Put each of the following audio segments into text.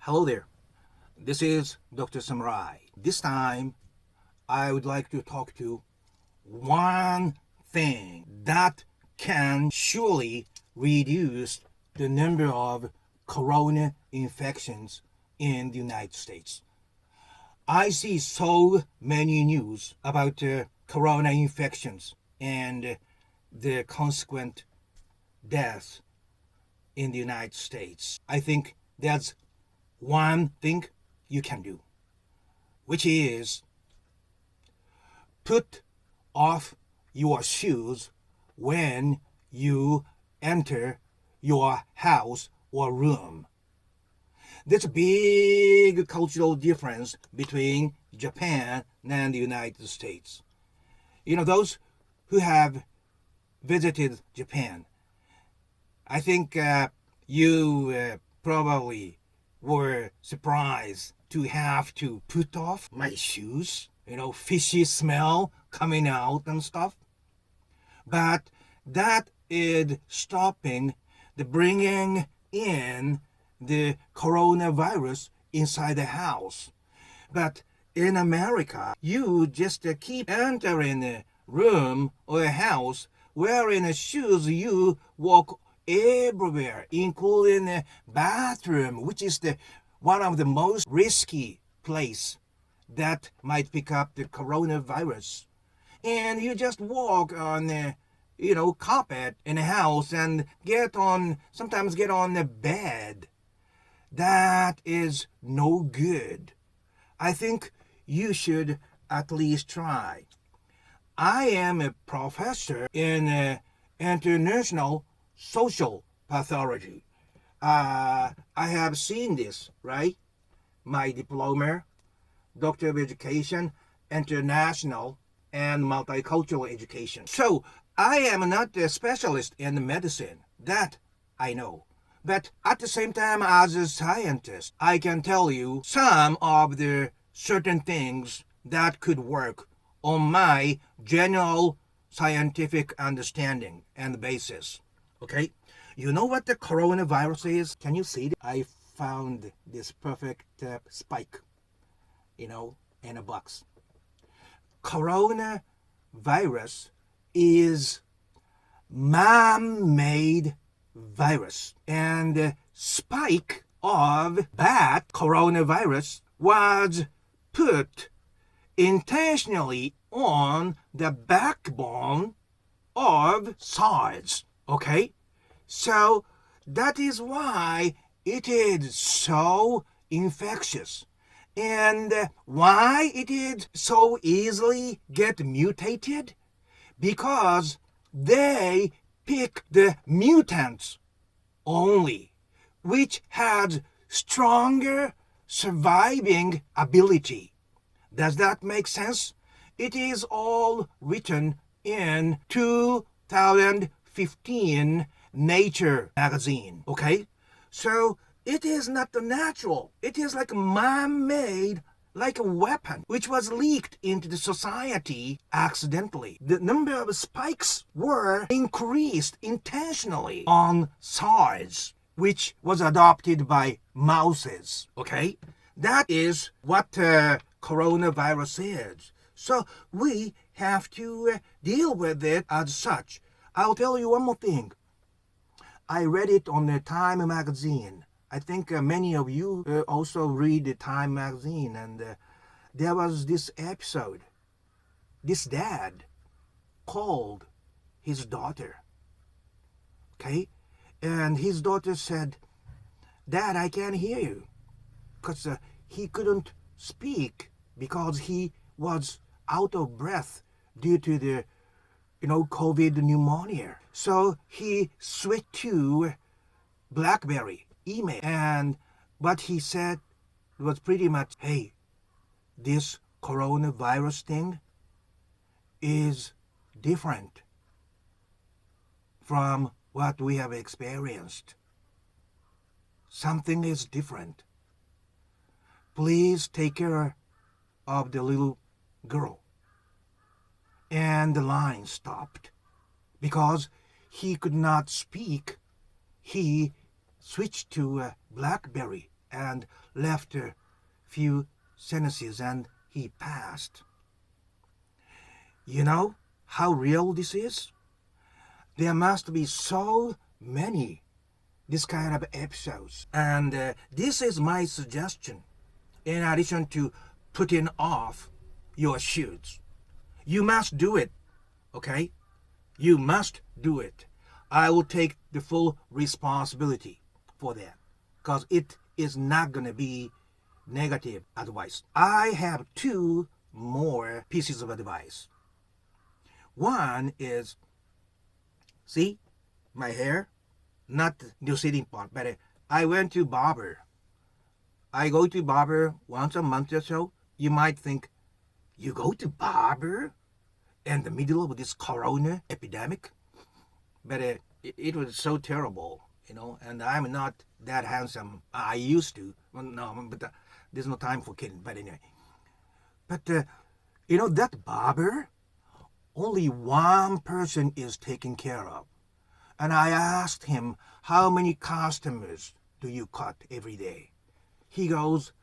Hello there. This is Dr. Samurai. This time, I would like to talk to one thing that can surely reduce the number of corona infections in the United States. I see so many news about corona infections and the consequent deaths in the United States. I think there's one thing you can do, which is put off your shoes when you enter your house or room. There's a big cultural difference between Japan and the United States. Those who have visited Japan, I think you probably were surprised to have to put off my shoes, fishy smell coming out and stuff. But that is stopping the bringing in the coronavirus inside the house. But in America, you just keep entering a room or a house wearing shoes. You walk everywhere, including the bathroom, which is one of the most risky place that might pick up the coronavirus. And you just walk on the carpet in a house and sometimes get on the bed. That is no good. I think you should at least try. I am a professor in international social pathology. I have seen this, right? My diploma, Doctor of Education, International and Multicultural Education. So I am not a specialist in medicine, that I know. But at the same time, as a scientist, I can tell you some of the certain things that could work on my general scientific understanding and basis. Okay? You know what the coronavirus is? Can you see it? I found this perfect spike, in a box. Coronavirus is man-made virus, and the spike of that coronavirus was put intentionally on the backbone of SARS. Okay? So that is why it is so infectious, and why it is so easily get mutated, because they pick the mutants only, which had stronger surviving ability. Does that make sense? It is all written in 2015 Nature magazine, okay? So it is not the natural. It is like man-made, like a weapon, which was leaked into the society accidentally. The number of spikes were increased intentionally on SARS, which was adopted by mouses, okay? That is what coronavirus is. So we have to deal with it as such. I'll tell you one more thing. I read it on the Time magazine. I think many of you also read the Time magazine, and there was this episode. This dad called his daughter, okay? And his daughter said, "Dad, I can't hear you," because he couldn't speak because he was out of breath due to the COVID pneumonia. So he switched to BlackBerry email, and what he said was pretty much, "Hey, this coronavirus thing is different from what we have experienced. Something is different. Please take care of the little girl." And the line stopped because he could not speak. He switched to BlackBerry and left a few sentences and he passed. You know how real this is? There must be so many this kind of episodes. And this is my suggestion. In addition to putting off your shoes, you must do it, okay? You must do it. I will take the full responsibility for that because it is not going to be negative advice. I have two more pieces of advice. One is, see, my hair, not the sitting part, but I went to barber. I go to barber once a month or so. You might think, you go to barber in the middle of this corona epidemic? But it was so terrible, you know, and I'm not that handsome. I used to. Well, no, but there's no time for kidding. But anyway. But, you know, that barber, only one person is taken care of. And I asked him, how many customers do you cut every day? He goes,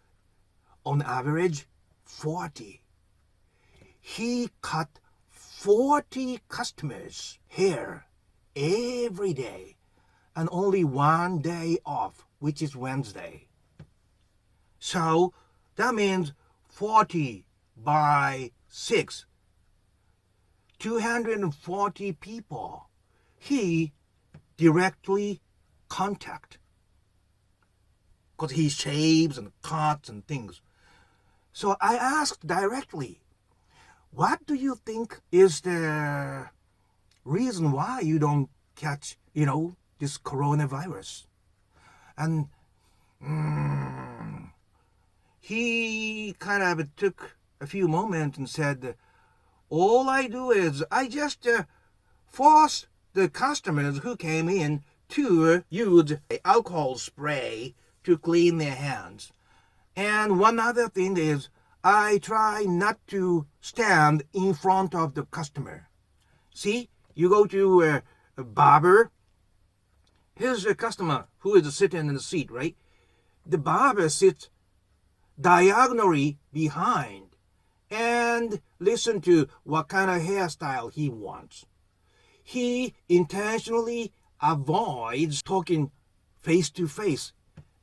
on average, 40. He cut 40 customers' hair every day and only one day off, which is Wednesday. So that means 40 by 6, 240 people he directly contact because he shaves and cuts and things. So I asked directly, what do you think is the reason why you don't catch, you know, this coronavirus? And he kind of took a few moments and said, all I do is I just force the customers who came in to use alcohol spray to clean their hands. And one other thing is I try not to stand in front of the customer. See, you go to a barber. Here's a customer who is sitting in the seat, right? The barber sits diagonally behind and listen to what kind of hairstyle he wants. He intentionally avoids talking face to face.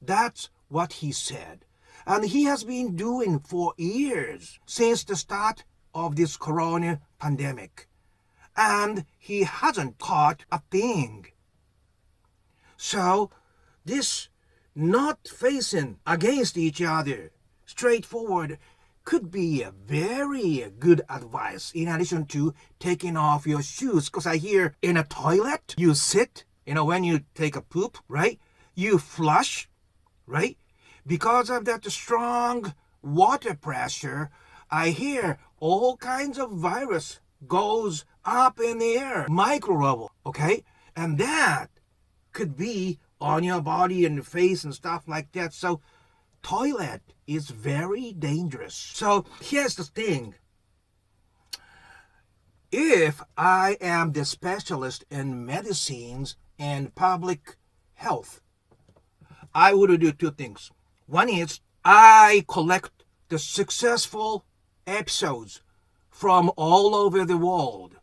That's what he said. And he has been doing for years, since the start of this corona pandemic. And he hasn't caught a thing. So this not facing against each other, straightforward, could be a very good advice in addition to taking off your shoes. Because I hear in a toilet, you sit, you know, when you take a poop, right? You flush, right? Because of that strong water pressure, I hear all kinds of virus goes up in the air, micro level, okay? And that could be on your body and face and stuff like that. So toilet is very dangerous. So here's the thing. If I am the specialist in medicines and public health, I would do two things. One is I collect the successful episodes from all over the world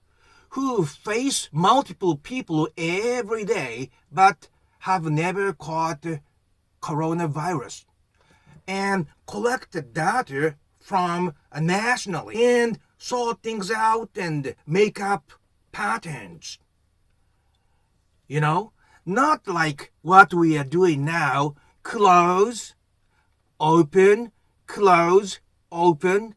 who face multiple people every day but have never caught coronavirus, and collect the data from nationally and sort things out and make up patterns. You know, not like what we are doing now, close, open, close, open,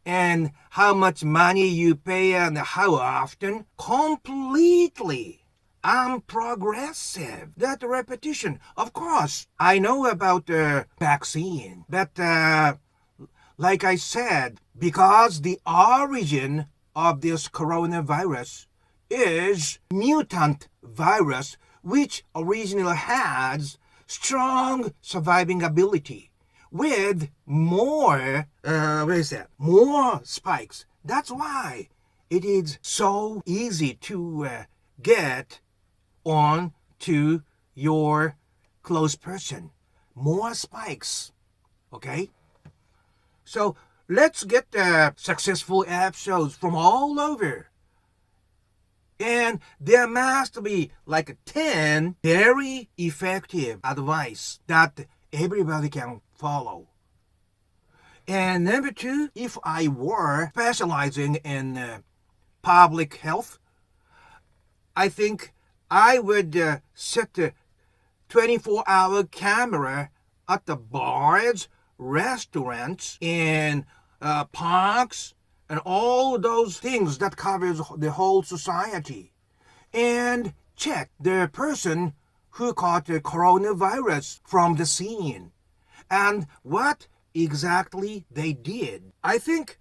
and how much money you pay and how often. Completely unprogressive. That repetition. Of course, I know about the vaccine, but like I said, because the origin of this coronavirus is mutant virus, which originally has strong surviving ability with more, more spikes. That's why it is so easy to get on to your close person. more spikes. Okay? So let's get the successful episodes from all over. And there must be like 10 very effective advice that everybody can follow. And number two, if I were specializing in public health, I think I would set a 24-hour camera at the bars, restaurants, and parks, and all those things that covers the whole society, and check the person who caught the coronavirus from the scene and what exactly they did. I think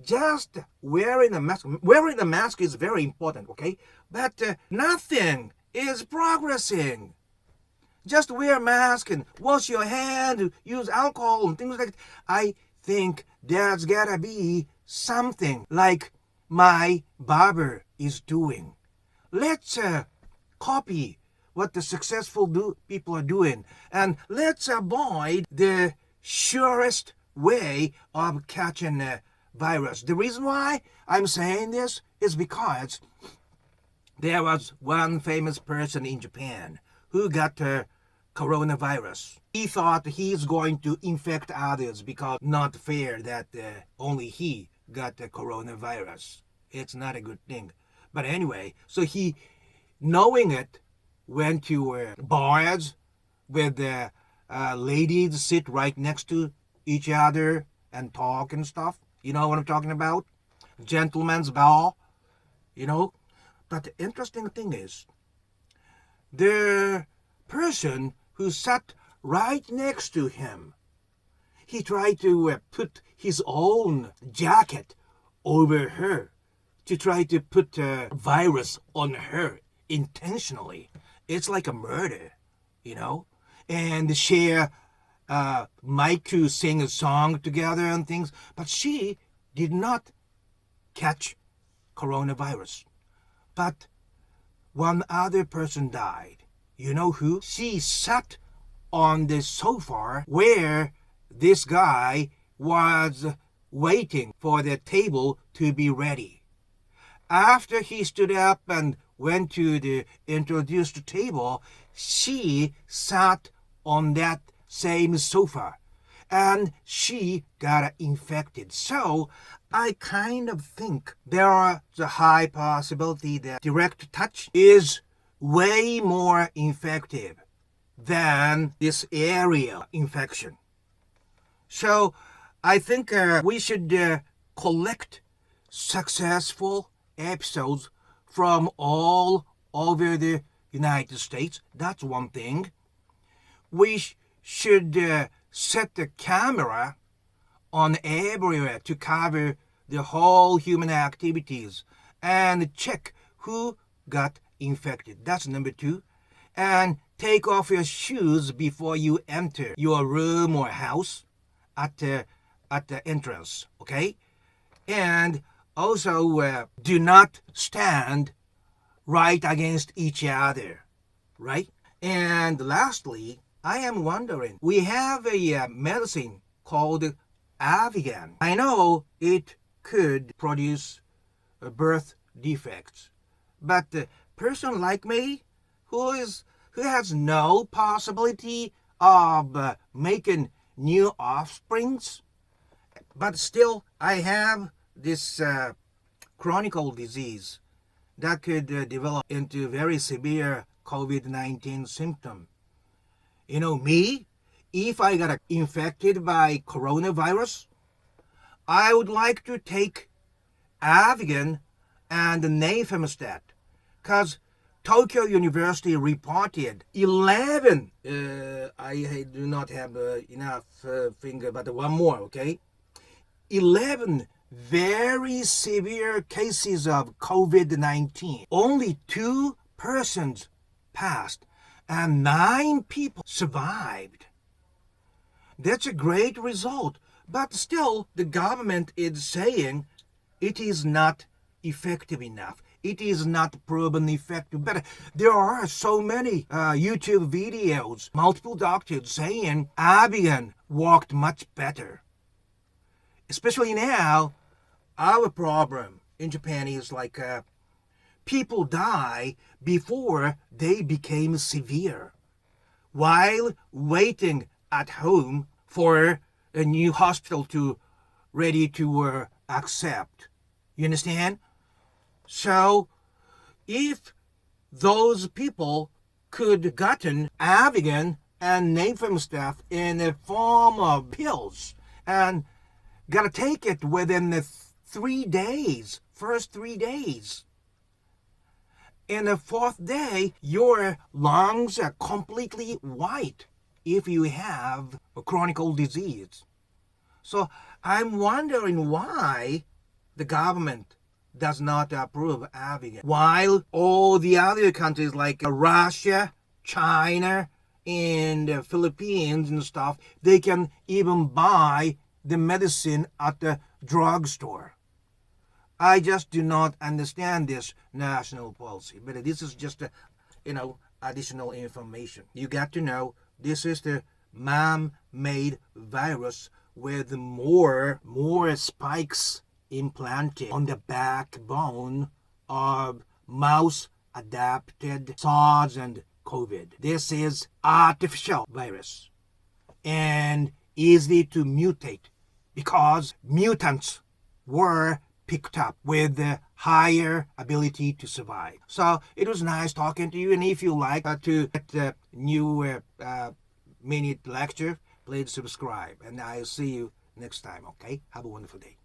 just wearing a mask is very important, okay? But nothing is progressing. Just wear a mask and wash your hand, use alcohol and things like that. I think there's gotta be something like my barber is doing. Let's copy what the successful people are doing, and let's avoid the surest way of catching a virus. The reason why I'm saying this is because there was one famous person in Japan who got coronavirus. He thought he's going to infect others because not fair that only he got the coronavirus. It's not a good thing. But anyway, so he, knowing it, went to bars with ladies sit right next to each other and talk and stuff. You know what I'm talking about? Gentleman's ball, you know? But the interesting thing is, the person who sat right next to him, he tried to put his own jacket over her to try to put a virus on her intentionally. It's like a murder, you know? And share mic to sing a song together and things. But she did not catch coronavirus. But one other person died. You know who? She sat on the sofa where this guy was waiting for the table to be ready. After he stood up and went to the introduced table, she sat on that same sofa and she got infected. So I kind of think there's a high possibility that direct touch is way more effective than this aerial infection. So I think we should collect successful episodes from all over the United States. That's one thing. We should set the camera on everywhere to cover the whole human activities and check who got infected. That's number two. And take off your shoes before you enter your room or house at the entrance, okay? And also do not stand right against each other, right? And lastly, I am wondering, we have a medicine called Avigan. I know it could produce birth defects, but a person like me who has no possibility of making new offsprings, but still I have this chronic disease that could develop into very severe COVID-19 symptom. You know, me, if I got infected by coronavirus, I would like to take Avigan and nafemstat, because Tokyo University reported 11, I do not have enough finger, but one more, okay? 11 very severe cases of COVID-19. Only 2 persons passed and 9 people survived. That's a great result, but still the government is saying it is not effective enough. it is not proven effective. But there are so many YouTube videos, multiple doctors saying Avigan worked much better. Especially now, our problem in Japan is like people die before they became severe, while waiting at home for a new hospital to ready to accept. You understand? So if those people could gotten Avigan and napalm stuff in the form of pills and gotta take it within the 3 days, first 3 days. In the fourth day, your lungs are completely white if you have a chronic disease. So I'm wondering why the government does not approve Avigan, while all the other countries like Russia, China, and the Philippines and stuff, they can even buy the medicine at the drugstore. I just do not understand this national policy, but this is just additional information. You got to know this is the man-made virus with more spikes implanted on the backbone of mouse-adapted SARS and COVID. This is artificial virus and easy to mutate because mutants were picked up with a higher ability to survive. So it was nice talking to you, and if you like to get the new minute lecture, please subscribe, and I'll see you next time, okay? Have a wonderful day.